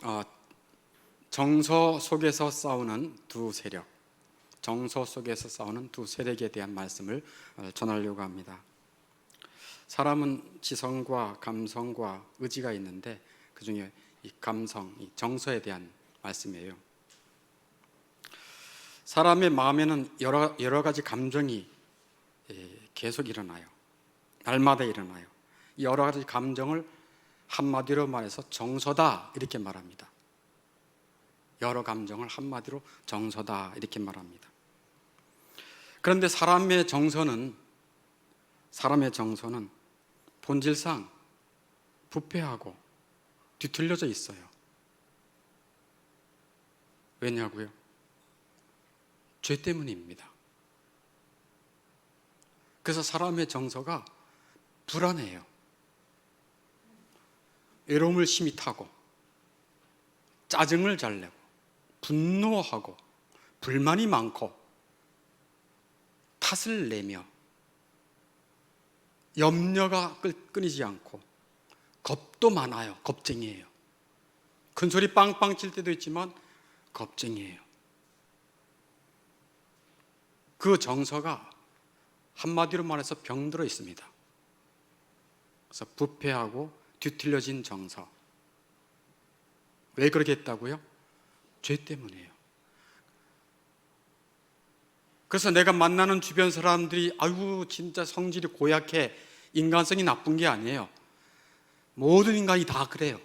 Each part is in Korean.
어, 정서 속에서 싸우는 두 세력, 정서 속에서 싸우는 두 세력에 대한 말씀을 전하려고 합니다. 사람은 지성과 감성과 의지가 있는데 그 중에 이 감성, 이 정서에 대한 말씀이에요. 사람의 마음에는 여러 가지 감정이 계속 일어나요. 날마다 일어나요. 이 여러 가지 감정을 한마디로 말해서 정서다 이렇게 말합니다. 여러 감정을 한마디로 정서다 이렇게 말합니다. 그런데 사람의 정서는 본질상 부패하고 뒤틀려져 있어요. 왜냐고요? 죄 때문입니다. 그래서 사람의 정서가 불안해요. 외로움을 심히 타고 짜증을 잘 내고 분노하고 불만이 많고 탓을 내며 염려가 끊이지 않고 겁도 많아요. 겁쟁이에요. 큰 소리 빵빵 칠 때도 있지만 겁쟁이에요. 그 정서가 한마디로 말해서 병들어 있습니다. 그래서 부패하고 뒤틀려진 정서. 왜 그렇게 했다고요? 죄 때문이에요. 그래서 내가 만나는 주변 사람들이 아이고 진짜 성질이 고약해, 인간성이 나쁜 게 아니에요. 모든 인간이 다 그래요.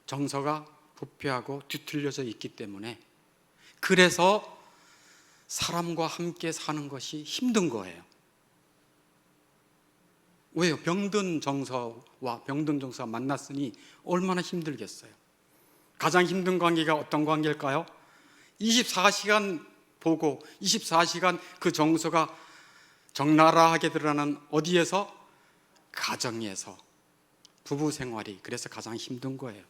정서가 부패하고 뒤틀려져 있기 때문에, 그래서 사람과 함께 사는 것이 힘든 거예요. 왜요? 병든 정서와 병든 정서가 만났으니 얼마나 힘들겠어요. 가장 힘든 관계가 어떤 관계일까요? 24시간 보고 24시간 그 정서가 적나라하게 드러나는 어디에서? 가정에서. 부부 생활이 그래서 가장 힘든 거예요.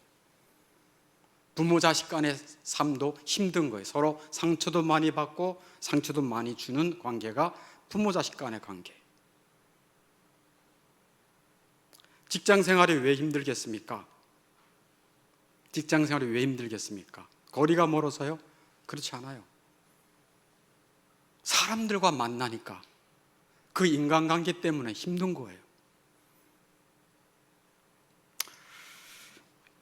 부모 자식 간의 삶도 힘든 거예요. 서로 상처도 많이 받고 상처도 많이 주는 관계가 부모 자식 간의 관계. 직장 생활이 왜 힘들겠습니까? 직장 생활이 왜 힘들겠습니까? 거리가 멀어서요? 그렇지 않아요. 사람들과 만나니까 그 인간관계 때문에 힘든 거예요.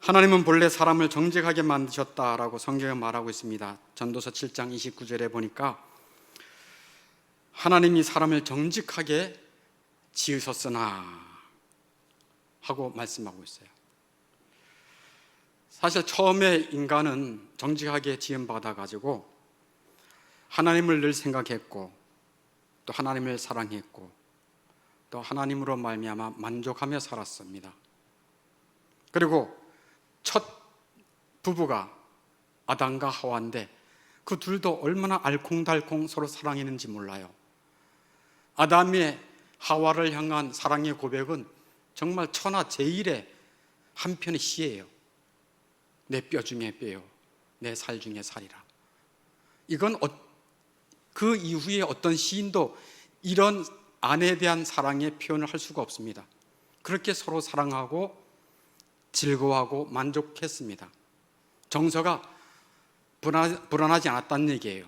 하나님은 본래 사람을 정직하게 만드셨다라고 성경에 말하고 있습니다. 전도서 7장 29절에 보니까 하나님이 사람을 정직하게 지으셨으나 하고 말씀하고 있어요. 사실 처음에 인간은 정직하게 지음받아가지고 하나님을 늘 생각했고 또 하나님을 사랑했고 또 하나님으로 말미암아 만족하며 살았습니다. 그리고 첫 부부가 아담과 하와인데 그 둘도 얼마나 알콩달콩 서로 사랑했는지 몰라요. 아담의 하와를 향한 사랑의 고백은 정말 천하제일의 한 편의 시예요. 내 뼈 중에 뼈요, 내 살 중에 살이라. 이건 그 이후에 어떤 시인도 이런 아내에 대한 사랑의 표현을 할 수가 없습니다. 그렇게 서로 사랑하고 즐거워하고 만족했습니다. 정서가 불안하지 않았다는 얘기예요.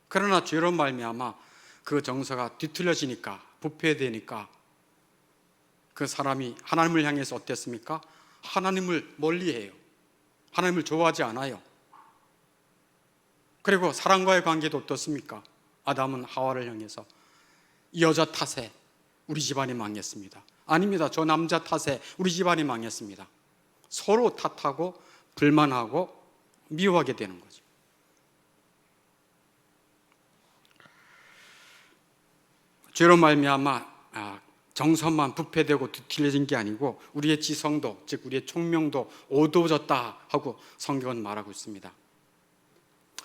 그러나 죄로 말미암아 그 정서가 뒤틀려지니까, 부패되니까 그 사람이 하나님을 향해서 어땠습니까? 하나님을 멀리해요. 하나님을 좋아하지 않아요. 그리고 사랑과의 관계도 어떻습니까? 아담은 하와를 향해서 이 여자 탓에 우리 집안이 망했습니다. 아닙니다. 저 남자 탓에 우리 집안이 망했습니다. 서로 탓하고 불만하고 미워하게 되는 거죠. 죄로 말미암아 정서만 부패되고 뒤틀려진 게 아니고 우리의 지성도, 즉 우리의 총명도 어두워졌다 하고 성경은 말하고 있습니다.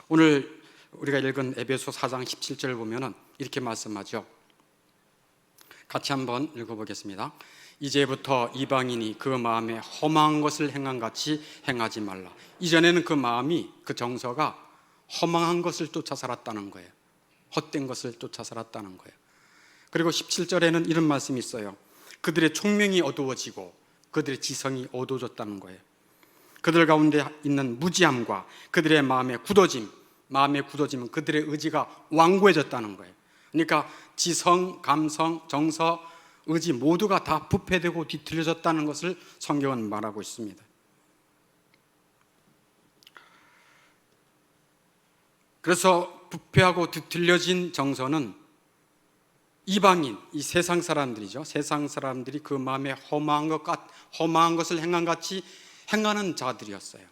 오늘 우리가 읽은 에베소 4장 17절을 보면 이렇게 말씀하죠. 같이 한번 읽어보겠습니다. 이제부터 이방인이 그 마음에 허망한 것을 행한 같이 행하지 말라. 이전에는 그 마음이, 그 정서가 허망한 것을 쫓아 살았다는 거예요. 헛된 것을 쫓아 살았다는 거예요. 그리고 17절에는 이런 말씀이 있어요. 그들의 총명이 어두워지고 그들의 지성이 어두워졌다는 거예요. 그들 가운데 있는 무지함과 그들의 마음의 굳어짐은 그들의 의지가 완고해졌다는 거예요. 그러니까 지성, 감성, 정서, 의지 모두가 다 부패되고 뒤틀려졌다는 것을 성경은 말하고 있습니다. 그래서 부패하고 뒤틀려진 정서는 이방인, 이 세상 사람들이죠. 세상 사람들이 그 마음에 험한 것을 행한같이 행하는 자들이었어요.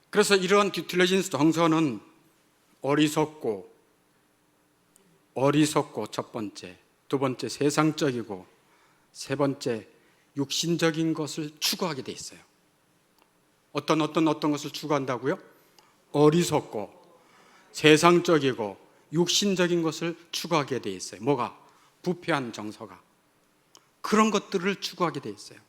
그래서 이러한 뒤틀려진 정서는 어리석고 첫 번째, 두 번째 세상적이고 세 번째 육신적인 것을 추구하게 돼 있어요. 어떤 것을 추구한다고요? 어리석고 세상적이고 육신적인 것을 추구하게 돼 있어요. 뭐가? 부패한 정서가. 그런 것들을 추구하게 돼 있어요.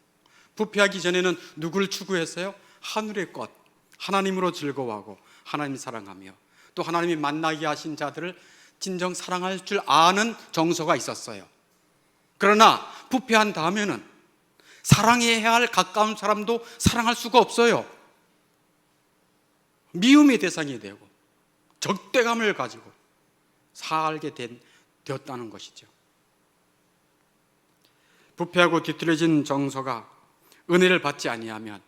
부패하기 전에는 누구를 추구했어요? 하늘의 것, 하나님으로 즐거워하고 하나님 사랑하며 또 하나님이 만나게 하신 자들을 진정 사랑할 줄 아는 정서가 있었어요. 그러나 부패한 다음에는 사랑해야 할 가까운 사람도 사랑할 수가 없어요. 미움의 대상이 되고 적대감을 가지고 살게 되었다는 것이죠. 부패하고 뒤틀려진 정서가 은혜를 받지 아니하면,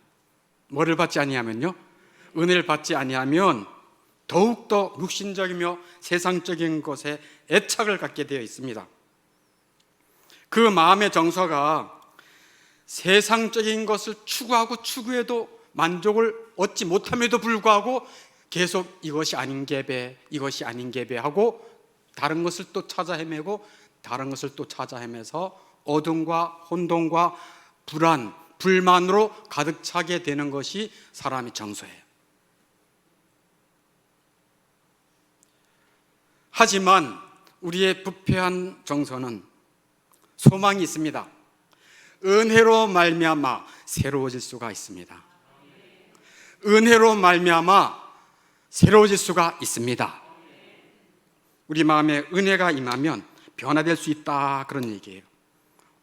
뭐를 받지 아니하면요? 은혜를 받지 아니하면 더욱더 육신적이며 세상적인 것에 애착을 갖게 되어 있습니다. 그 마음의 정서가 세상적인 것을 추구해도 만족을 얻지 못함에도 불구하고 계속 이것이 아닌 게배 하고 다른 것을 또 찾아 헤매고 다른 것을 또 찾아 헤매서 어둠과 혼돈과 불안, 불만으로 가득 차게 되는 것이 사람의 정서예요. 하지만 우리의 부패한 정서는 소망이 있습니다. 은혜로 말미암아 새로워질 수가 있습니다. 은혜로 말미암아 새로워질 수가 있습니다. 우리 마음에 은혜가 임하면 변화될 수 있다, 그런 얘기예요.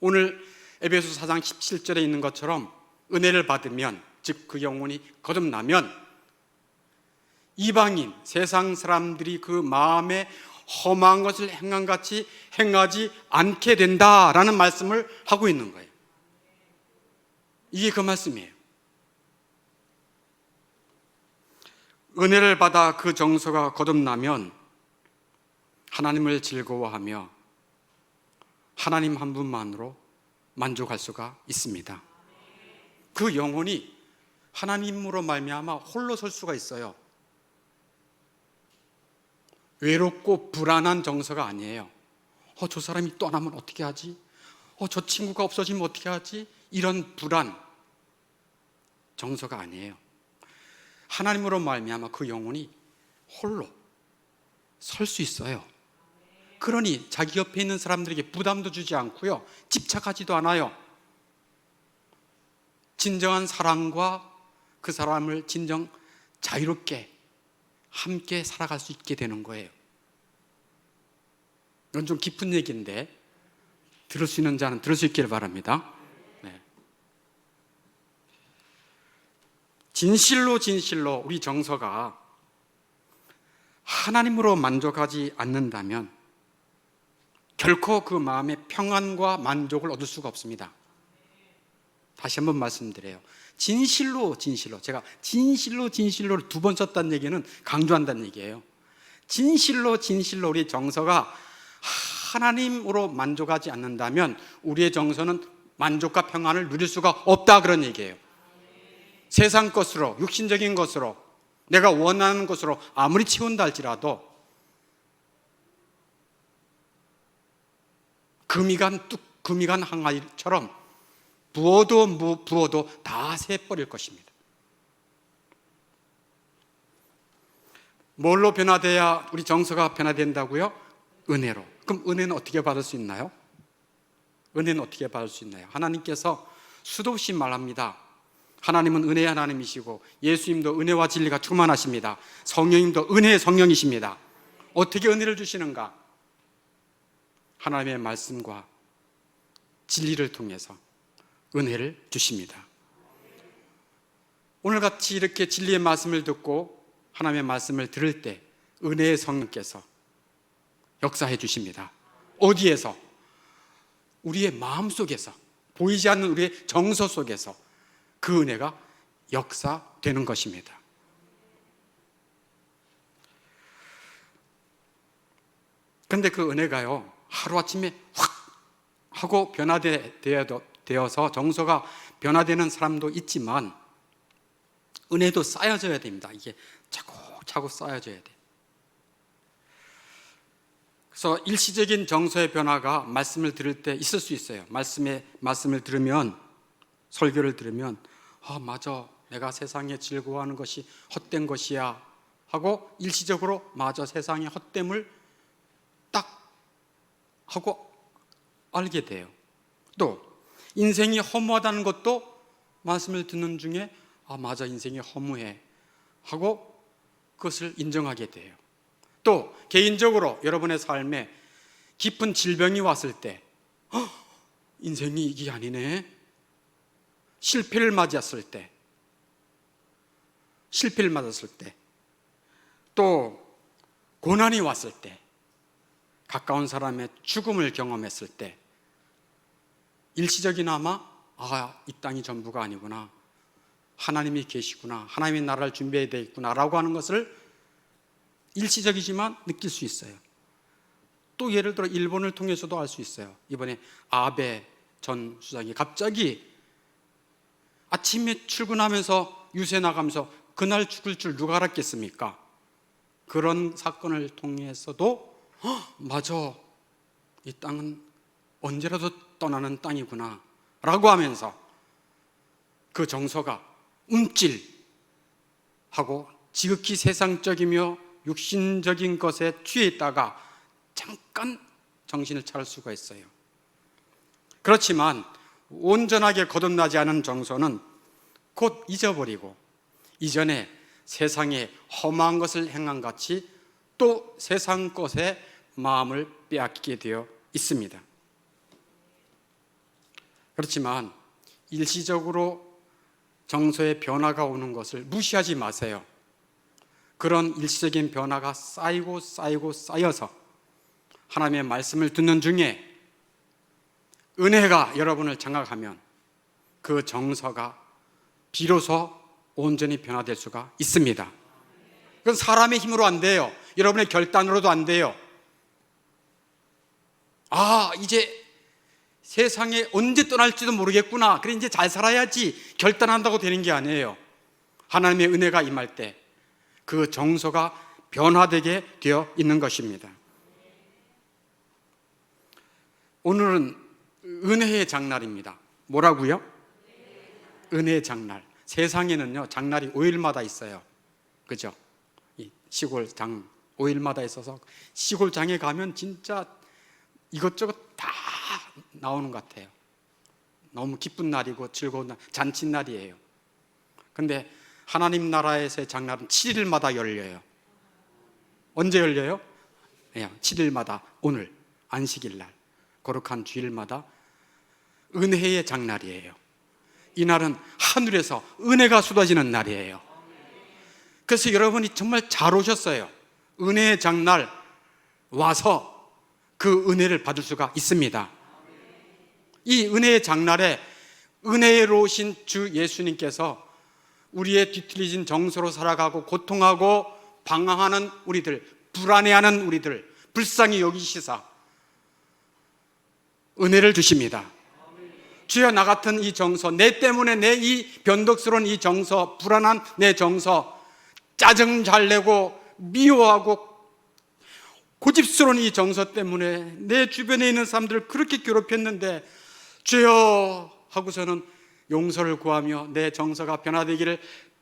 오늘 에베소 4장 17절에 있는 것처럼 은혜를 받으면, 즉 그 영혼이 거듭나면 이방인, 세상 사람들이 그 마음에 험한 것을 행한같이 행하지 않게 된다라는 말씀을 하고 있는 거예요. 이게 그 말씀이에요. 은혜를 받아 그 정서가 거듭나면 하나님을 즐거워하며 하나님 한 분만으로 만족할 수가 있습니다. 그 영혼이 하나님으로 말미암아 홀로 설 수가 있어요. 외롭고 불안한 정서가 아니에요. 저 사람이 떠나면 어떻게 하지? 저 친구가 없어지면 어떻게 하지? 이런 불안 정서가 아니에요. 하나님으로 말미암아 그 영혼이 홀로 설 수 있어요. 그러니 자기 옆에 있는 사람들에게 부담도 주지 않고요, 집착하지도 않아요. 진정한 사랑과 그 사람을 진정 자유롭게 함께 살아갈 수 있게 되는 거예요. 이건 좀 깊은 얘기인데 들을 수 있는 자는 들을 수 있기를 바랍니다. 네. 진실로 우리 정서가 하나님으로 만족하지 않는다면 결코 그 마음의 평안과 만족을 얻을 수가 없습니다. 다시 한번 말씀드려요. 진실로 제가 진실로를 두 번 썼다는 얘기는 강조한다는 얘기예요. 진실로 우리 정서가 하나님으로 만족하지 않는다면 우리의 정서는 만족과 평안을 누릴 수가 없다, 그런 얘기예요. 세상 것으로, 육신적인 것으로, 내가 원하는 것으로 아무리 채운다 할지라도 금이간 항아리처럼 부어도 다 새버릴 것입니다. 뭘로 변화돼야 우리 정서가 변화된다고요? 은혜로. 그럼 은혜는 어떻게 받을 수 있나요? 하나님께서 수도 없이 말합니다. 하나님은 은혜의 하나님이시고 예수님도 은혜와 진리가 충만하십니다. 성령님도 은혜의 성령이십니다. 어떻게 은혜를 주시는가? 하나님의 말씀과 진리를 통해서 은혜를 주십니다. 오늘같이 이렇게 진리의 말씀을 듣고 하나님의 말씀을 들을 때 은혜의 성령께서 역사해 주십니다. 어디에서? 우리의 마음 속에서, 보이지 않는 우리의 정서 속에서 그 은혜가 역사되는 것입니다. 그런데 그 은혜가요, 하루아침에 확 하고 변화되어서 정서가 변화되는 사람도 있지만 은혜도 쌓여져야 됩니다. 이게 차곡차곡 쌓여져야 돼요. 그래서 일시적인 정서의 변화가 말씀을 들을 때 있을 수 있어요. 말씀을 들으면, 설교를 들으면 맞아, 내가 세상에 즐거워하는 것이 헛된 것이야 하고 일시적으로 맞아, 세상의 헛됨을 딱 하고 알게 돼요. 또 인생이 허무하다는 것도 말씀을 듣는 중에 맞아, 인생이 허무해 하고 그것을 인정하게 돼요. 또 개인적으로 여러분의 삶에 깊은 질병이 왔을 때 인생이 이게 아니네, 실패를 맞았을 때, 또 고난이 왔을 때, 가까운 사람의 죽음을 경험했을 때 일시적이나마 이 땅이 전부가 아니구나, 하나님이 계시구나, 하나님의 나라를 준비해야 되겠구나 라고 하는 것을 일시적이지만 느낄 수 있어요. 또 예를 들어 일본을 통해서도 알 수 있어요. 이번에 아베 전 수상이 갑자기 아침에 출근하면서 유세 나가면서 그날 죽을 줄 누가 알았겠습니까? 그런 사건을 통해서도 맞아, 이 땅은 언제라도 떠나는 땅이구나 라고 하면서 그 정서가 움찔하고 지극히 세상적이며 육신적인 것에 취해 있다가 잠깐 정신을 차릴 수가 있어요. 그렇지만 온전하게 거듭나지 않은 정서는 곧 잊어버리고 이전에 세상에 험한 것을 행한 같이 또 세상 것에 마음을 빼앗기게 되어 있습니다. 그렇지만 일시적으로 정서의 변화가 오는 것을 무시하지 마세요. 그런 일시적인 변화가 쌓여서 하나님의 말씀을 듣는 중에 은혜가 여러분을 장악하면 그 정서가 비로소 온전히 변화될 수가 있습니다. 그건 사람의 힘으로 안 돼요. 여러분의 결단으로도 안 돼요. 이제 세상에 언제 떠날지도 모르겠구나, 그래 이제 잘 살아야지 결단한다고 되는 게 아니에요. 하나님의 은혜가 임할 때 그 정서가 변화되게 되어 있는 것입니다. 오늘은 은혜의 장날입니다. 뭐라고요? 은혜의 장날. 세상에는요, 장날이 5일마다 있어요. 그죠? 이 시골 장 5일마다 있어서 시골 장에 가면 진짜 이것저것 다 나오는 것 같아요. 너무 기쁜 날이고 즐거운 날, 잔칫날이에요. 근데 하나님 나라에서의 장날은 7일마다 열려요. 언제 열려요? 7일마다, 오늘 안식일 날, 거룩한 주일마다 은혜의 장날이에요. 이날은 하늘에서 은혜가 쏟아지는 날이에요. 그래서 여러분이 정말 잘 오셨어요. 은혜의 장날 와서 그 은혜를 받을 수가 있습니다. 이 은혜의 장날에 은혜로우신 주 예수님께서 우리의 뒤틀리진 정서로 살아가고 고통하고 방황하는 우리들, 불안해하는 우리들 불쌍히 여기시사 은혜를 주십니다. 주여, 나 같은 이 정서, 내 때문에 내 이 변덕스러운 이 정서, 불안한 내 정서, 짜증 잘 내고 미워하고 고집스러운 이 정서 때문에 내 주변에 있는 사람들을 그렇게 괴롭혔는데 주여 하고서는 용서를 구하며 내 정서가 변화되기를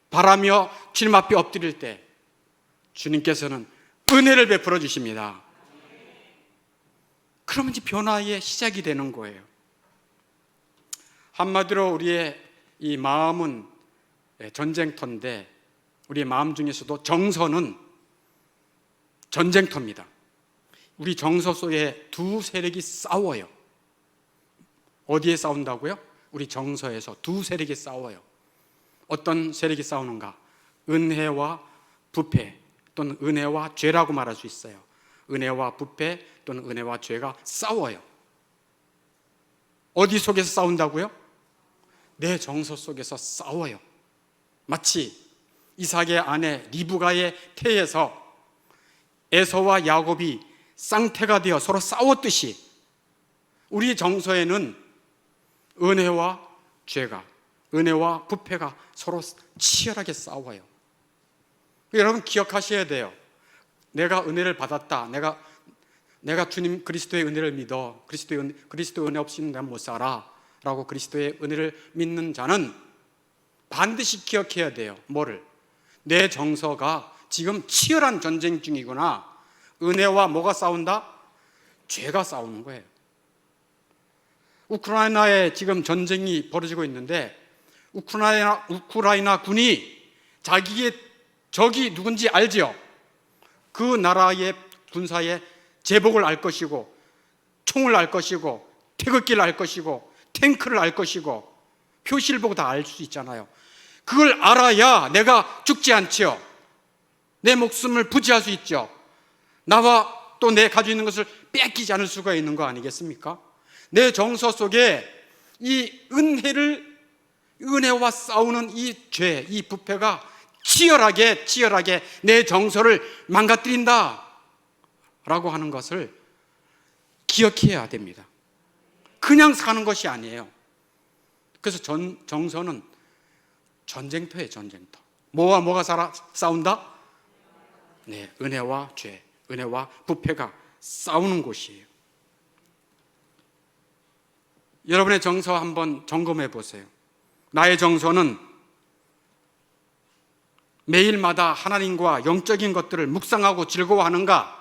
바라며 주님 앞에 엎드릴 때 주님께서는 은혜를 베풀어 주십니다. 그러면 이제 변화의 시작이 되는 거예요. 한마디로 우리의 이 마음은 전쟁터인데 우리의 마음 중에서도 정서는 전쟁터입니다. 우리 정서 속에 두 세력이 싸워요. 어디에 싸운다고요? 우리 정서에서 두 세력이 싸워요. 어떤 세력이 싸우는가? 은혜와 부패 또는 은혜와 죄라고 말할 수 있어요. 은혜와 부패 또는 은혜와 죄가 싸워요. 어디 속에서 싸운다고요? 내 정서 속에서 싸워요. 마치 이삭의 아내 리브가의 태에서 에서와 야곱이 쌍태가 되어 서로 싸웠듯이 우리 정서에는 은혜와 죄가, 은혜와 부패가 서로 치열하게 싸워요. 여러분 기억하셔야 돼요. 내가 은혜를 받았다. 내가 주님 그리스도의 은혜를 믿어. 그리스도의 은혜 없이는 내가 못 살아. 라고 그리스도의 은혜를 믿는 자는 반드시 기억해야 돼요. 뭐를? 내 정서가 지금 치열한 전쟁 중이구나. 은혜와 뭐가 싸운다? 죄가 싸우는 거예요. 우크라이나에 지금 전쟁이 벌어지고 있는데 우크라이나 군이 자기의 적이 누군지 알지요. 그 나라의 군사의 제복을 알 것이고 총을 알 것이고 태극기를 알 것이고 탱크를 알 것이고 표시를 보고 다 알 수 있잖아요. 그걸 알아야 내가 죽지 않지요. 내 목숨을 부지할 수 있죠. 나와 또 내 가지고 있는 것을 뺏기지 않을 수가 있는 거 아니겠습니까? 내 정서 속에 이 은혜와 싸우는 이 죄, 이 부패가 치열하게 내 정서를 망가뜨린다 라고 하는 것을 기억해야 됩니다. 그냥 사는 것이 아니에요. 그래서 정서는 전쟁터예요. 전쟁터. 뭐가 싸운다? 네, 은혜와 죄, 은혜와 부패가 싸우는 곳이에요. 여러분의 정서 한번 점검해 보세요. 나의 정서는 매일마다 하나님과 영적인 것들을 묵상하고 즐거워하는가?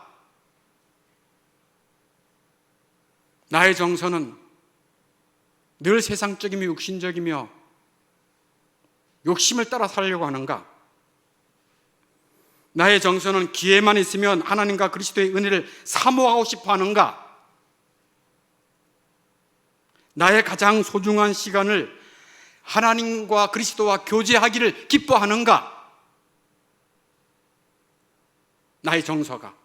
나의 정서는 늘 세상적이며 육신적이며 욕심을 따라 살려고 하는가? 나의 정서는 기회만 있으면 하나님과 그리스도의 은혜를 사모하고 싶어 하는가? 나의 가장 소중한 시간을 하나님과 그리스도와 교제하기를 기뻐하는가? 나의 정서가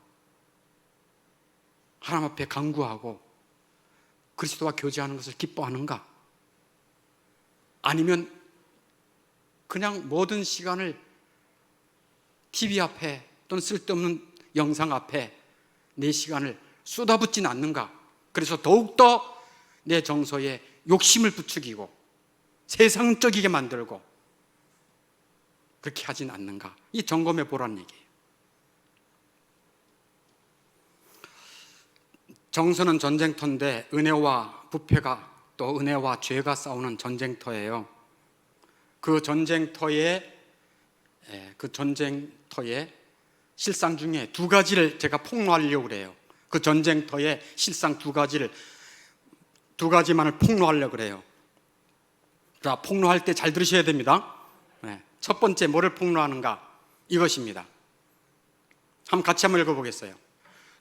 하나님 앞에 간구하고 그리스도와 교제하는 것을 기뻐하는가? 아니면 그냥 모든 시간을 TV 앞에 또는 쓸데없는 영상 앞에 내 시간을 쏟아붓진 않는가? 그래서 더욱더 내 정서에 욕심을 부추기고 세상적이게 만들고 그렇게 하진 않는가? 이 점검해 보라는 얘기예요. 정서는 전쟁터인데 은혜와 부패가 또 은혜와 죄가 싸우는 전쟁터예요. 그 전쟁터의 실상 중에 두 가지를 제가 폭로하려고 그래요. 그 전쟁터의 실상 두 가지만을 폭로하려고 그래요. 자, 폭로할 때 잘 들으셔야 됩니다. 첫 번째 뭐를 폭로하는가? 이것입니다. 같이 한번 읽어보겠어요.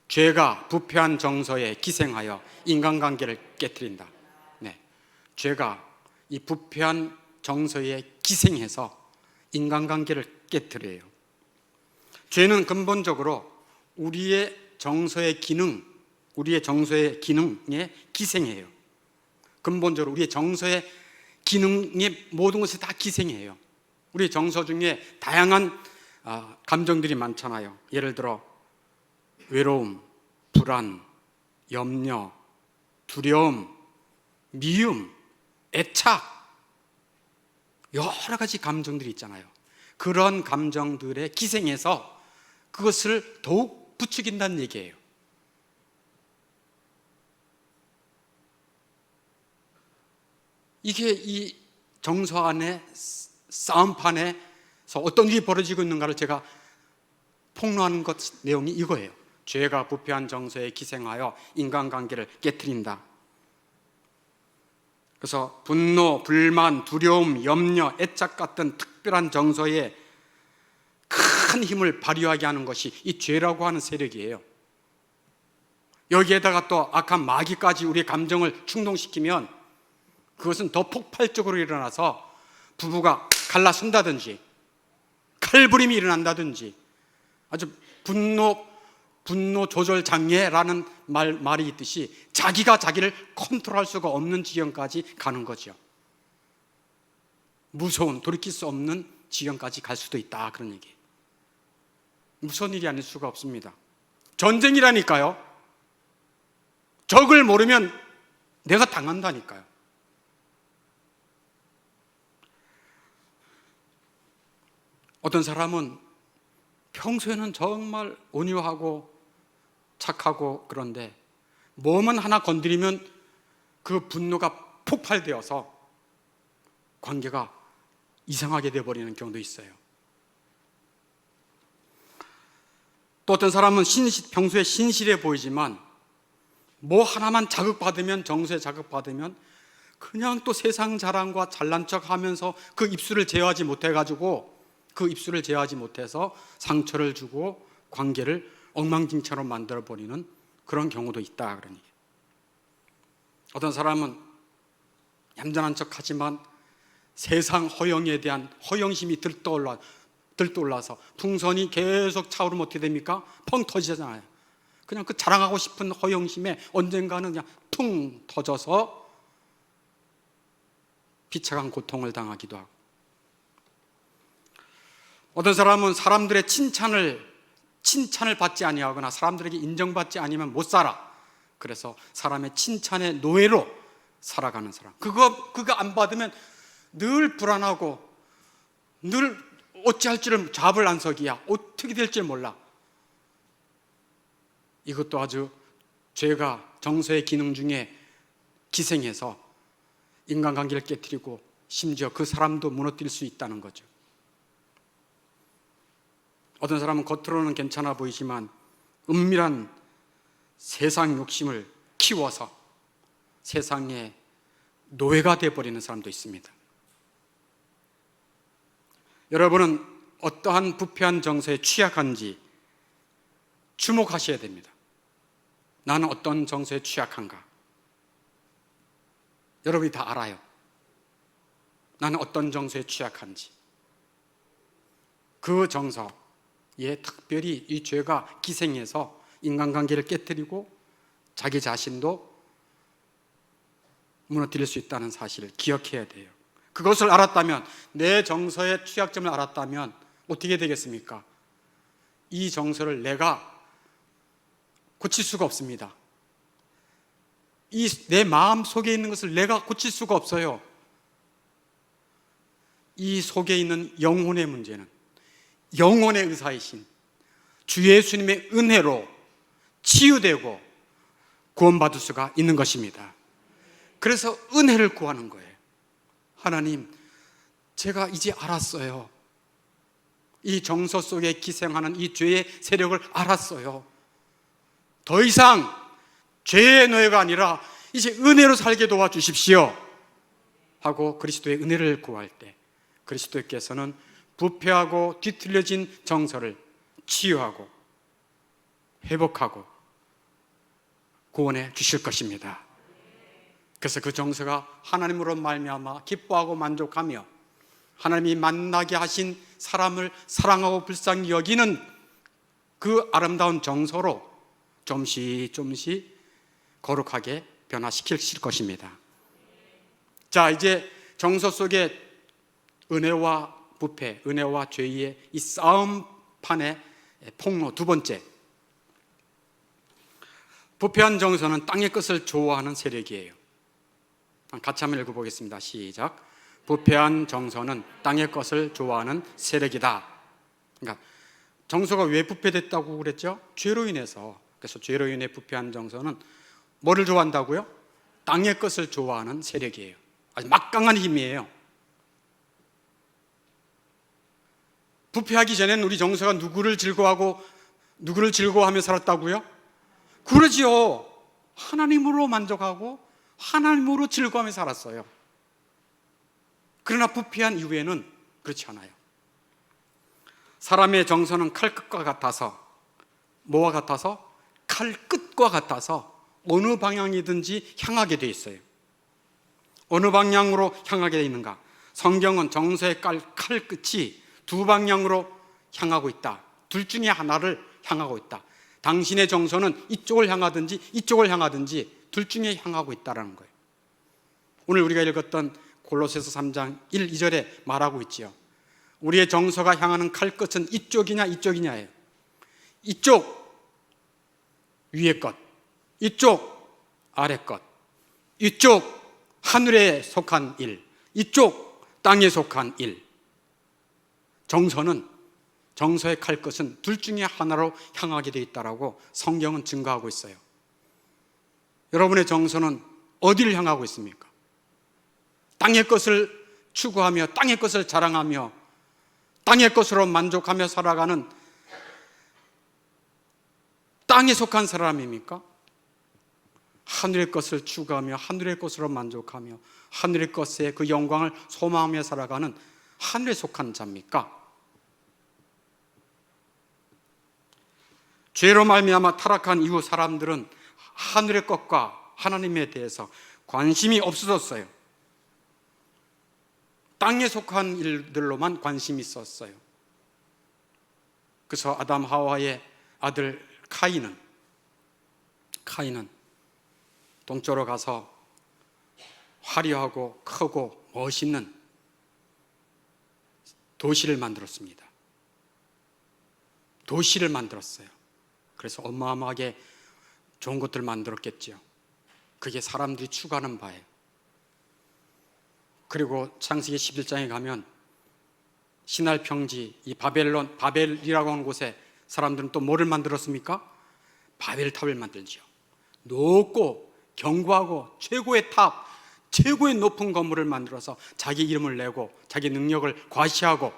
죄가 부패한 정서에 기생하여 인간관계를 깨트린다. 죄가 이 부패한 정서에 기생해서 인간관계를 깨트려요. 죄는 근본적으로 우리의 정서의 기능에 기생해요. 근본적으로 우리의 정서의 기능의 모든 것에 다 기생해요. 우리 정서 중에 다양한 감정들이 많잖아요. 예를 들어 외로움, 불안, 염려, 두려움, 미움, 애착, 여러 가지 감정들이 있잖아요. 그런 감정들에 기생해서 그것을 더욱 부추긴다는 얘기예요. 이게 이 정서 안에 싸움판에서 어떤 일이 벌어지고 있는가를 제가 폭로하는 내용이 이거예요. 죄가 부패한 정서에 기생하여 인간관계를 깨트린다. 그래서 분노, 불만, 두려움, 염려, 애착 같은 특별한 정서에 큰 힘을 발휘하게 하는 것이 이 죄라고 하는 세력이에요. 여기에다가 또 악한 마귀까지 우리의 감정을 충동시키면 그것은 더 폭발적으로 일어나서 부부가 갈라선다든지 칼부림이 일어난다든지 아주 분노 조절 장애라는 말이 있듯이 자기가 자기를 컨트롤할 수가 없는 지경까지 가는 거죠. 무서운, 돌이킬 수 없는 지경까지 갈 수도 있다, 그런 얘기. 무서운 일이 아닐 수가 없습니다. 전쟁이라니까요. 적을 모르면 내가 당한다니까요. 어떤 사람은 평소에는 정말 온유하고 착하고 그런데 뭐만 하나 건드리면 그 분노가 폭발되어서 관계가 이상하게 되어버리는 경우도 있어요. 또 어떤 사람은 평소에 신실해 보이지만 뭐 하나만 자극받으면, 정서에 자극받으면 그냥 또 세상 자랑과 잘난 척 하면서 그 입술을 제어하지 못해서 상처를 주고 관계를 엉망진창으로 만들어버리는 그런 경우도 있다, 그러니. 어떤 사람은 얌전한 척 하지만 세상 허영에 대한 허영심이 들떠올라서 풍선이 계속 차오르면 어떻게 됩니까? 펑 터지잖아요. 그냥 그 자랑하고 싶은 허영심에 언젠가는 그냥 퉁 터져서 비참한 고통을 당하기도 하고, 어떤 사람은 사람들의 칭찬을 받지 아니하거나 사람들에게 인정받지 아니면 못 살아. 그래서 사람의 칭찬의 노예로 살아가는 사람. 그거 안 받으면 늘 불안하고 늘 어찌할 줄을 잡을안석이야. 어떻게 될지 몰라. 이것도 아주 죄가 정서의 기능 중에 기생해서 인간관계를 깨뜨리고 심지어 그 사람도 무너뜨릴 수 있다는 거죠. 어떤 사람은 겉으로는 괜찮아 보이지만 은밀한 세상 욕심을 키워서 세상의 노예가 되어버리는 사람도 있습니다. 여러분은 어떠한 부패한 정서에 취약한지 주목하셔야 됩니다. 나는 어떤 정서에 취약한가? 여러분이 다 알아요. 나는 어떤 정서에 취약한지. 그 정서에 특별히 이 죄가 기생해서 인간관계를 깨뜨리고 자기 자신도 무너뜨릴 수 있다는 사실을 기억해야 돼요. 그것을 알았다면, 내 정서의 취약점을 알았다면 어떻게 되겠습니까? 이 정서를 내가 고칠 수가 없습니다. 내 마음 속에 있는 것을 내가 고칠 수가 없어요. 이 속에 있는 영혼의 문제는 영혼의 의사이신 주 예수님의 은혜로 치유되고 구원받을 수가 있는 것입니다. 그래서 은혜를 구하는 거예요. 하나님, 제가 이제 알았어요. 이 정서 속에 기생하는 이 죄의 세력을 알았어요. 더 이상 죄의 노예가 아니라 이제 은혜로 살게 도와주십시오 하고 그리스도의 은혜를 구할 때 그리스도께서는 부패하고 뒤틀려진 정서를 치유하고 회복하고 구원해 주실 것입니다. 그래서 그 정서가 하나님으로 말미암아 기뻐하고 만족하며 하나님이 만나게 하신 사람을 사랑하고 불쌍히 여기는 그 아름다운 정서로 좀씩 거룩하게 변화시킬 것입니다. 자, 이제 정서 속에 은혜와 부패, 은혜와 죄의 이 싸움판의 폭로 두 번째, 부패한 정서는 땅의 것을 좋아하는 세력이에요. 같이 한번 읽어보겠습니다. 시작. 부패한 정서는 땅의 것을 좋아하는 세력이다. 그러니까 정서가 왜 부패됐다고 그랬죠? 죄로 인해서. 그래서 죄로 인해 부패한 정서는 뭐를 좋아한다고요? 땅의 것을 좋아하는 세력이에요. 아주 막강한 힘이에요. 부패하기 전에는 우리 정서가 누구를 즐거워하며 살았다고요? 그러지요. 하나님으로 만족하고 하나님으로 즐거워하며 살았어요. 그러나 부패한 이후에는 그렇지 않아요. 사람의 정서는 칼끝과 같아서, 뭐와 같아서? 칼끝과 같아서 어느 방향이든지 향하게 돼 있어요. 어느 방향으로 향하게 되어 있는가? 성경은 정서의 칼 끝이 두 방향으로 향하고 있다. 둘 중에 하나를 향하고 있다. 당신의 정서는 이쪽을 향하든지 이쪽을 향하든지 둘 중에 향하고 있다는 거예요. 오늘 우리가 읽었던 골로새서 3장 1, 2절에 말하고 있지요. 우리의 정서가 향하는 칼 끝은 이쪽이냐 이쪽이냐예요. 이쪽 위의 것, 이쪽 아래 것, 이쪽 하늘에 속한 일, 이쪽 땅에 속한 일. 정서의 칼 끝은 둘 중에 하나로 향하게 되어 있다라고 성경은 증거하고 있어요. 여러분의 정서는 어디를 향하고 있습니까? 땅의 것을 추구하며 땅의 것을 자랑하며 땅의 것으로 만족하며 살아가는 땅에 속한 사람입니까? 하늘의 것을 추구하며 하늘의 것으로 만족하며 하늘의 것에 그 영광을 소망하며 살아가는 하늘에 속한 자입니까? 죄로 말미암아 타락한 이후 사람들은 하늘의 것과 하나님에 대해서 관심이 없어졌어요. 땅에 속한 일들로만 관심이 있었어요. 그래서 아담 하와의 아들 카인은 동쪽으로 가서 화려하고 크고 멋있는 도시를 만들었습니다. 도시를 만들었어요. 그래서 어마어마하게 좋은 것들을 만들었겠죠. 그게 사람들이 추구하는 바예요. 그리고 창세기 11장에 가면 신할 평지, 이 바벨이라고 하는 곳에 사람들은 또 뭐를 만들었습니까? 바벨탑을 만들지요. 높고 견고하고 최고의 탑, 최고의 높은 건물을 만들어서 자기 이름을 내고 자기 능력을 과시하고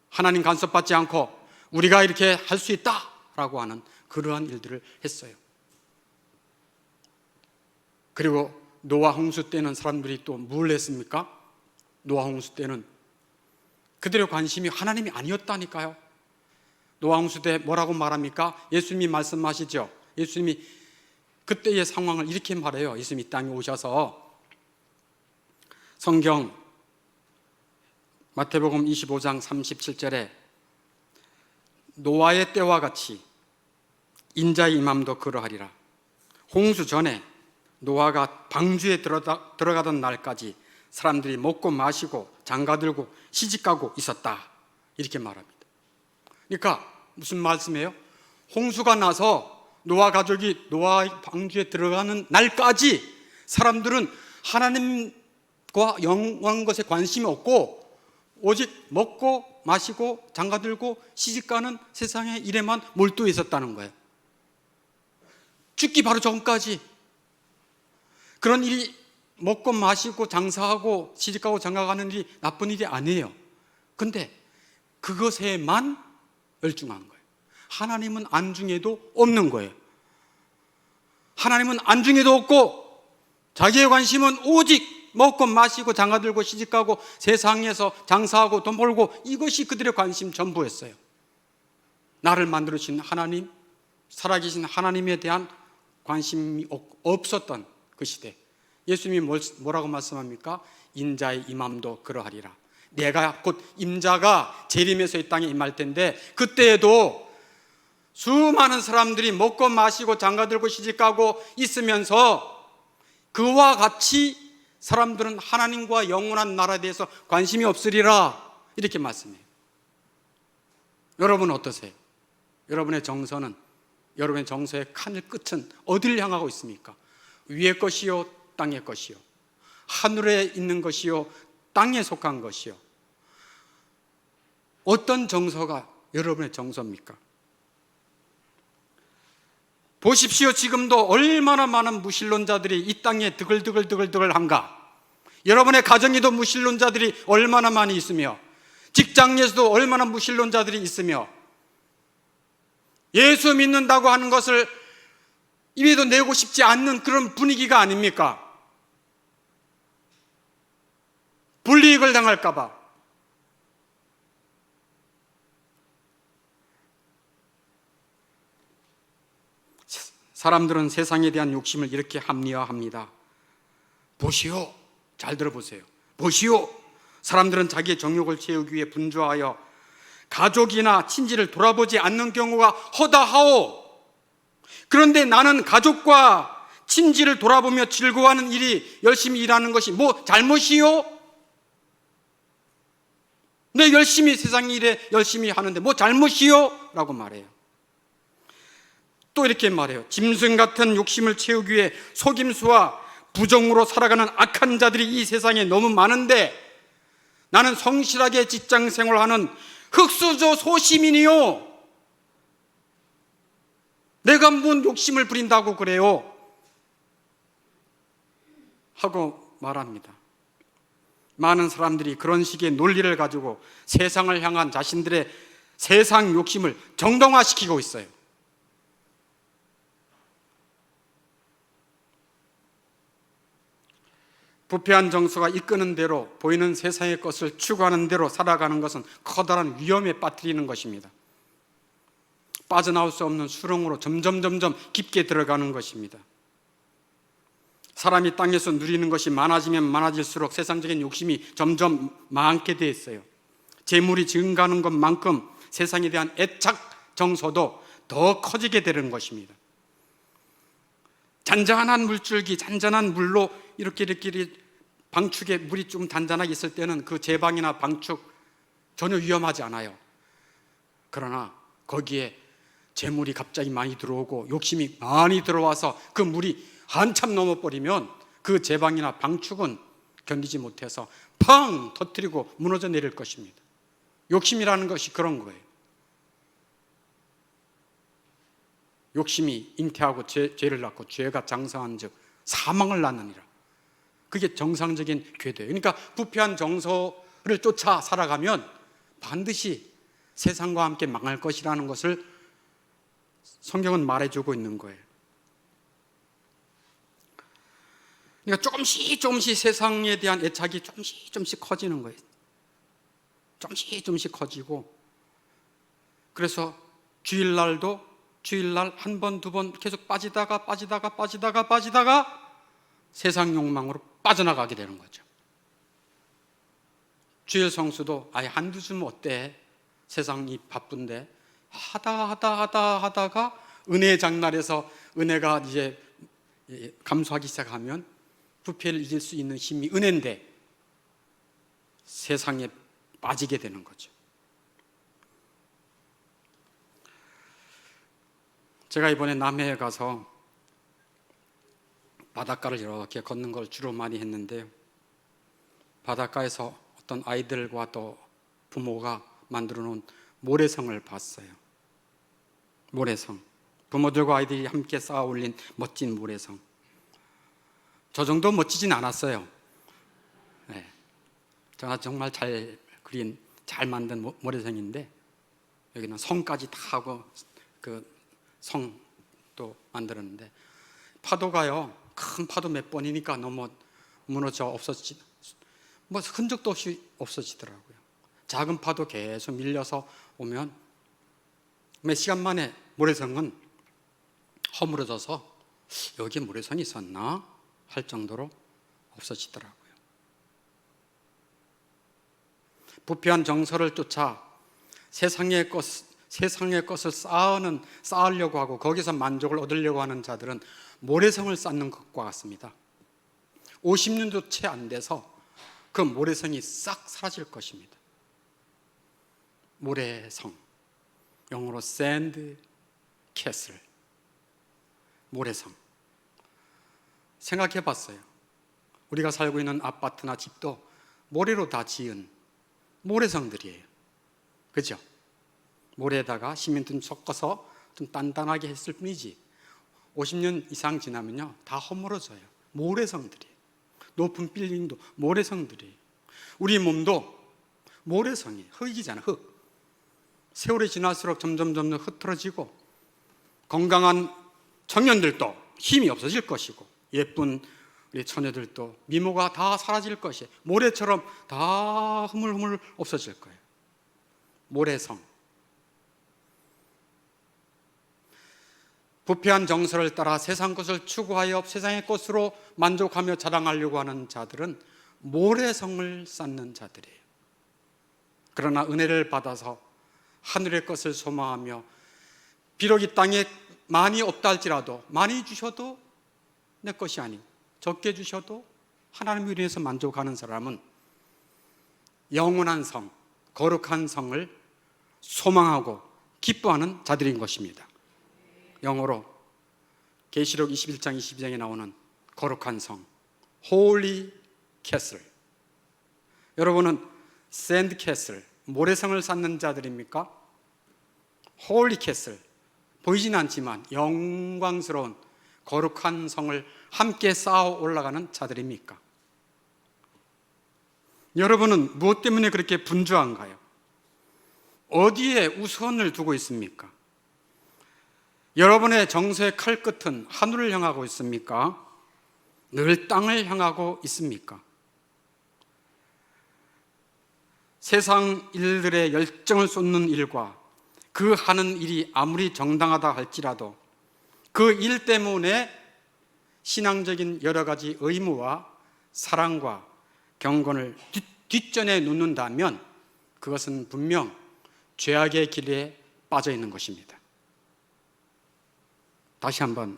하나님 간섭받지 않고 우리가 이렇게 할 수 있다라고 하는 그러한 일들을 했어요. 그리고 노아 홍수 때는 사람들이 또 뭘 했습니까? 노아 홍수 때는 그들의 관심이 하나님이 아니었다니까요. 노아 홍수 때 뭐라고 말합니까? 예수님이 말씀하시죠. 예수님이 그때의 상황을 이렇게 말해요. 예수님이 이 땅에 오셔서 성경 마태복음 25장 37절에 노아의 때와 같이 인자의 임함도 그러하리라. 홍수 전에 노아가 방주에 들어가던 날까지 사람들이 먹고 마시고 장가들고 시집가고 있었다. 이렇게 말합니다. 그러니까 무슨 말씀이에요? 홍수가 나서 노아 가족이 노아 방주에 들어가는 날까지 사람들은 하나님과 영원한 것에 관심이 없고 오직 먹고 마시고 장가들고 시집가는 세상의 일에만 몰두해 있었다는 거예요. 죽기 바로 전까지 그런 일이 먹고 마시고 장사하고 시집가고 장가가는 일이 나쁜 일이 아니에요. 근데 그것에만 열중한 거예요. 하나님은 안중에도 없는 거예요. 하나님은 안중에도 없고 자기의 관심은 오직 먹고 마시고 장가들고 시집가고 세상에서 장사하고 돈 벌고 이것이 그들의 관심 전부였어요. 나를 만들어주신 하나님, 살아계신 하나님에 대한 관심이 없었던 그 시대. 예수님이 뭐라고 말씀합니까? 인자의 임함도 그러하리라. 내가 곧 임자가 재림해서 이 땅에 임할 텐데 그때에도 수많은 사람들이 먹고 마시고 장가들고 시집가고 있으면서 그와 같이 사람들은 하나님과 영원한 나라에 대해서 관심이 없으리라 이렇게 말씀해요. 여러분은 어떠세요? 여러분의 정서는, 여러분의 정서의 칸의 끝은 어디를 향하고 있습니까? 위의 것이요 땅의 것이요, 하늘에 있는 것이요 땅에 속한 것이요. 어떤 정서가 여러분의 정서입니까? 보십시오. 지금도 얼마나 많은 무신론자들이 이 땅에 드글드글한가. 여러분의 가정에도 무신론자들이 얼마나 많이 있으며 직장에서도 얼마나 무신론자들이 있으며 예수 믿는다고 하는 것을 입에도 내고 싶지 않는 그런 분위기가 아닙니까? 불이익을 당할까 봐. 사람들은 세상에 대한 욕심을 이렇게 합리화합니다. 보시오. 잘 들어보세요. 보시오. 사람들은 자기의 정욕을 채우기 위해 분주하여 가족이나 친지를 돌아보지 않는 경우가 허다하오. 그런데 나는 가족과 친지를 돌아보며 즐거워하는 일이 열심히 일하는 것이 뭐 잘못이요? 내 열심히 세상 일에 열심히 하는데 뭐 잘못이요? 라고 말해요. 또 이렇게 말해요. 짐승 같은 욕심을 채우기 위해 속임수와 부정으로 살아가는 악한 자들이 이 세상에 너무 많은데 나는 성실하게 직장 생활하는 흙수저 소시민이요. 내가 뭔 욕심을 부린다고 그래요? 하고 말합니다. 많은 사람들이 그런 식의 논리를 가지고 세상을 향한 자신들의 세상 욕심을 정당화시키고 있어요. 부패한 정서가 이끄는 대로 보이는 세상의 것을 추구하는 대로 살아가는 것은 커다란 위험에 빠뜨리는 것입니다. 빠져나올 수 없는 수렁으로 점점 깊게 들어가는 것입니다. 사람이 땅에서 누리는 것이 많아지면 많아질수록 세상적인 욕심이 점점 많게 돼 있어요. 재물이 증가하는 것만큼 세상에 대한 애착 정서도 더 커지게 되는 것입니다. 잔잔한 물줄기, 잔잔한 물로 이렇게 방축에 물이 좀 단단하게 있을 때는 그 제방이나 방축 전혀 위험하지 않아요. 그러나 거기에 재물이 갑자기 많이 들어오고 욕심이 많이 들어와서 그 물이 한참 넘어버리면 그 제방이나 방축은 견디지 못해서 펑 터뜨리고 무너져 내릴 것입니다. 욕심이라는 것이 그런 거예요. 욕심이 잉태하고 죄를 낳고 죄가 장성한 즉 사망을 낳느니라. 그게 정상적인 궤도예요. 그러니까 부패한 정서를 쫓아 살아가면 반드시 세상과 함께 망할 것이라는 것을 성경은 말해주고 있는 거예요. 그러니까 조금씩 세상에 대한 애착이 조금씩 커지는 거예요. 조금씩 커지고, 그래서 주일날 한 번, 두 번 계속 빠지다가 세상 욕망으로 빠져나가게 되는 거죠. 주일 성수도 아예 한두 줌 어때? 세상이 바쁜데 하다가 은혜의 장날에서 은혜가 이제 감소하기 시작하면 부패를 이길 수 있는 힘이 은혜인데 세상에 빠지게 되는 거죠. 제가 이번에 남해에 가서 바닷가를 이렇게 걷는 걸 주로 많이 했는데요. 바닷가에서 어떤 아이들과 또 부모가 만들어 놓은 모래성을 봤어요. 모래성. 부모들과 아이들이 함께 쌓아 올린 멋진 모래성. 저 정도 멋지진 않았어요. 네. 제가 정말 잘 그린, 잘 만든 모래성인데 여기는 성까지 다 하고 그 성도 만들었는데 파도가요, 큰 파도 몇 번이니까 무너져 흔적도 없이 없어지더라고요. 작은 파도 계속 밀려서 오면 몇 시간 만에 모래성은 허물어져서 여기에 모래성이 있었나 할 정도로 없어지더라고요. 부패한 정서를 쫓아 세상의 것을 쌓으려고 하고 거기서 만족을 얻으려고 하는 자들은 모래성을 쌓는 것과 같습니다. 50년도 채 안 돼서 그 모래성이 싹 사라질 것입니다. 모래성, 영어로 샌드 캐슬, 모래성. 생각해 봤어요. 우리가 살고 있는 아파트나 집도 모래로 다 지은 모래성들이에요. 그죠? 모래에다가 시멘트 섞어서 좀 단단하게 했을 뿐이지 50년 이상 지나면요 다 허물어져요. 모래성들이에요. 높은 빌딩도 모래성들이에요. 우리 몸도 모래성이에요. 흙이잖아요. 흙. 세월이 지날수록 점점 흐트러지고 건강한 청년들도 힘이 없어질 것이고 예쁜 우리 처녀들도 미모가 다 사라질 것이에요. 모래처럼 다 흐물흐물 없어질 거예요. 모래성. 부패한 정서를 따라 세상 것을 추구하여 세상의 것으로 만족하며 자랑하려고 하는 자들은 모래성을 쌓는 자들이에요. 그러나 은혜를 받아서 하늘의 것을 소망하며 비록 이 땅에 많이 없다 할지라도 많이 주셔도 내 것이 아니고 적게 주셔도 하나님을 위해서 만족하는 사람은 영원한 성, 거룩한 성을 소망하고 기뻐하는 자들인 것입니다. 영어로 계시록 21장 22장에 나오는 거룩한 성, Holy Castle. 여러분은 샌드 캐슬, 모래성을 쌓는 자들입니까? Holy Castle, 보이진 않지만 영광스러운 거룩한 성을 함께 쌓아 올라가는 자들입니까? 여러분은 무엇 때문에 그렇게 분주한가요? 어디에 우선을 두고 있습니까? 여러분의 정서의 칼끝은 하늘을 향하고 있습니까? 늘 땅을 향하고 있습니까? 세상 일들에 열정을 쏟는 일과 그 하는 일이 아무리 정당하다 할지라도 그 일 때문에 신앙적인 여러 가지 의무와 사랑과 경건을 뒷전에 놓는다면 그것은 분명 죄악의 길에 빠져 있는 것입니다. 다시 한번,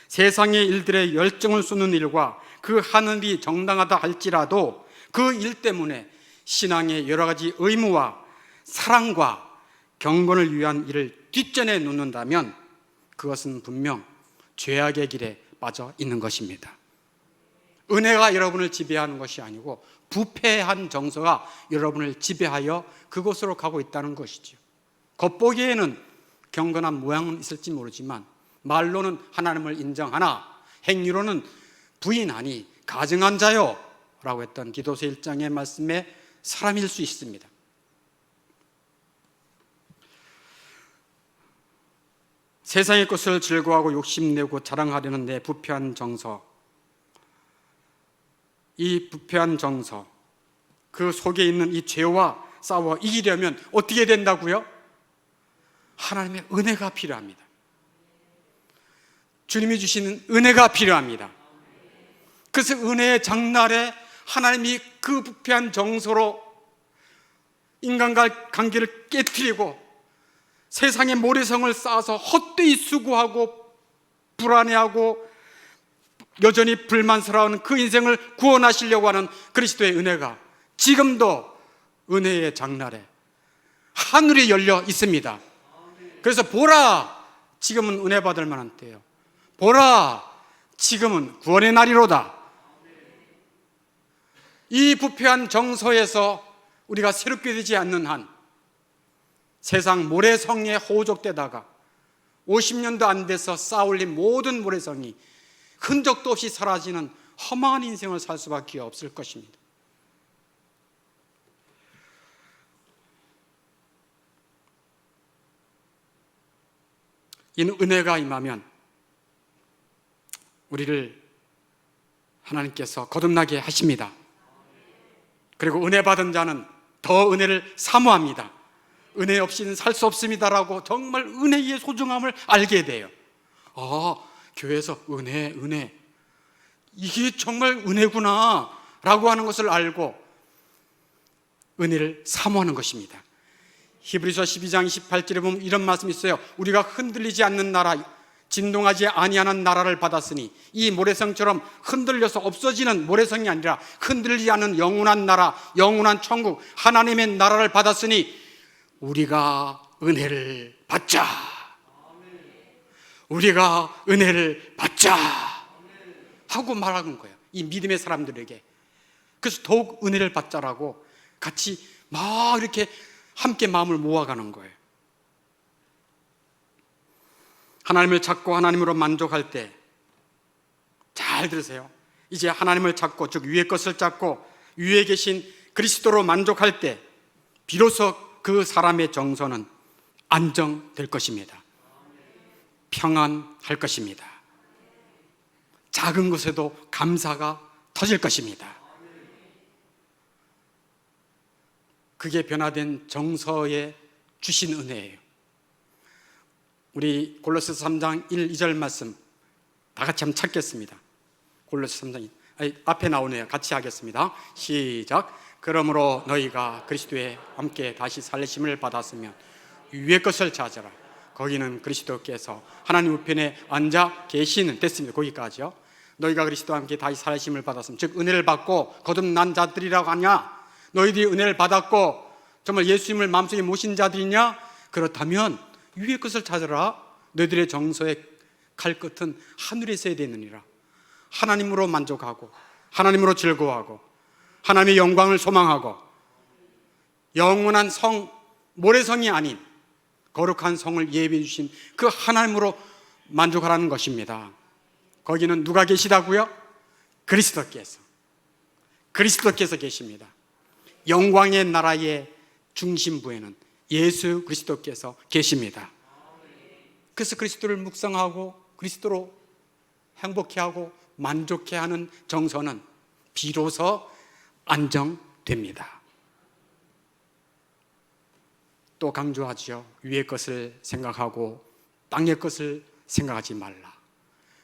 세상의 일들에 열정을 쏟는 일과 그 하는 일이 정당하다 할지라도 그 일 때문에 신앙의 여러 가지 의무와 사랑과 경건을 위한 일을 뒷전에 놓는다면 그것은 분명 죄악의 길에 빠져 있는 것입니다. 은혜가 여러분을 지배하는 것이 아니고 부패한 정서가 여러분을 지배하여 그곳으로 가고 있다는 것이죠. 겉보기에는 경건한 모양은 있을지 모르지만 말로는 하나님을 인정하나 행위로는 부인하니 가증한 자요 라고 했던 디도서 1장의 말씀에 사람일 수 있습니다. 세상의 것을 즐거워하고 욕심내고 자랑하려는 내 부패한 정서, 이 부패한 정서, 그 속에 있는 이 죄와 싸워 이기려면 어떻게 된다고요? 하나님의 은혜가 필요합니다. 주님이 주시는 은혜가 필요합니다. 그래서 은혜의 장날에 하나님이 그 부패한 정서로 인간과 관계를 깨트리고 세상의 모래성을 쌓아서 헛되이 수고하고 불안해하고 여전히 불만스러운 그 인생을 구원하시려고 하는 그리스도의 은혜가 지금도 은혜의 장날에 하늘이 열려 있습니다. 그래서 보라, 지금은 은혜 받을 만한 때예요. 보라, 지금은 구원의 날이로다. 이 부패한 정서에서 우리가 새롭게 되지 않는 한 세상 모래성에 호적되다가 50년도 안 돼서 쌓아올린 모든 모래성이 흔적도 없이 사라지는 험한 인생을 살 수밖에 없을 것입니다. 이 은혜가 임하면 우리를 하나님께서 거듭나게 하십니다. 그리고 은혜 받은 자는 더 은혜를 사모합니다. 은혜 없이는 살 수 없습니다라고 정말 은혜의 소중함을 알게 돼요. 교회에서 은혜 이게 정말 은혜구나 라고 하는 것을 알고 은혜를 사모하는 것입니다. 히브리서 12장 28절에 보면 이런 말씀이 있어요. 우리가 흔들리지 않는 나라, 진동하지 아니하는 나라를 받았으니, 이 모래성처럼 흔들려서 없어지는 모래성이 아니라 흔들리지 않는 영원한 나라, 영원한 천국, 하나님의 나라를 받았으니 우리가 은혜를 받자. 우리가 은혜를 받자 하고 말하는 거예요, 이 믿음의 사람들에게. 그래서 더욱 은혜를 받자라고 같이 막 이렇게 함께 마음을 모아가는 거예요. 하나님을 찾고 하나님으로 만족할 때, 잘 들으세요, 이제 하나님을 찾고, 즉 위의 것을 찾고 위에 계신 그리스도로 만족할 때 비로소 그 사람의 정서는 안정될 것입니다. 평안할 것입니다. 작은 것에도 감사가 터질 것입니다. 그게 변화된 정서에 주신 은혜예요. 우리 골로새서 3장 1, 2절 말씀 다 같이 한번 찾겠습니다. 골로새서 3장 앞에 나오네요. 같이 하겠습니다. 시작. 그러므로 너희가 그리스도에 함께 다시 살리심을 받았으면 위의 것을 찾아라. 거기는 그리스도께서 하나님 우편에 앉아 계시는, 됐습니다. 거기까지요. 너희가 그리스도와 함께 다시 살리심을 받았으면, 즉 은혜를 받고 거듭난 자들이라고 하냐? 너희들이 은혜를 받았고 정말 예수님을 마음속에 모신 자들이냐? 그렇다면 위의 것을 찾아라. 너희들의 정서의 칼끝은 하늘에 있어야 되느니라. 하나님으로 만족하고 하나님으로 즐거워하고 하나님의 영광을 소망하고 영원한 성, 모래성이 아닌 거룩한 성을 예비해 주신 그 하나님으로 만족하라는 것입니다. 거기는 누가 계시다고요? 그리스도께서 계십니다. 영광의 나라의 중심부에는 예수 그리스도께서 계십니다. 그래서 그리스도를 묵상하고 그리스도로 행복해하고 만족해하는 정서는 비로소 안정됩니다. 또 강조하지요. 위의 것을 생각하고 땅의 것을 생각하지 말라.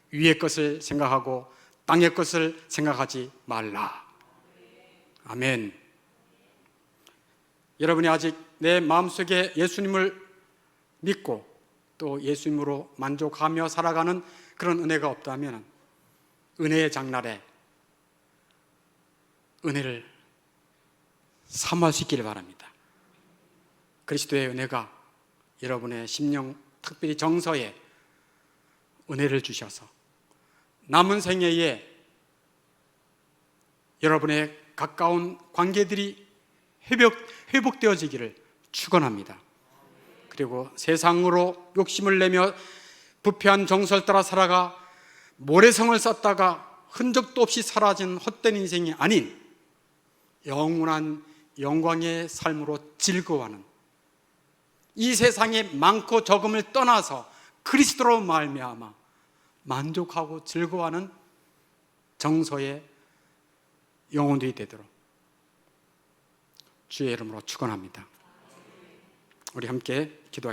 위의 것을 생각하고 땅의 것을 생각하지 말라. 아멘. 여러분이 아직 내 마음속에 예수님을 믿고 또 예수님으로 만족하며 살아가는 그런 은혜가 없다면 은혜의 장날에 은혜를 사모할 수 있기를 바랍니다. 그리스도의 은혜가 여러분의 심령, 특별히 정서에 은혜를 주셔서 남은 생애에 여러분의 가까운 관계들이 회복되어지기를 축원합니다. 그리고 세상으로 욕심을 내며 부패한 정서를 따라 살아가 모래성을 쌓다가 흔적도 없이 사라진 헛된 인생이 아닌 영원한 영광의 삶으로 즐거워하는, 이 세상의 많고 적음을 떠나서 그리스도로 말미암아 만족하고 즐거워하는 정서의 영혼들이 되도록 주의 이름으로 축원합니다. 우리 함께 기도하겠습니다.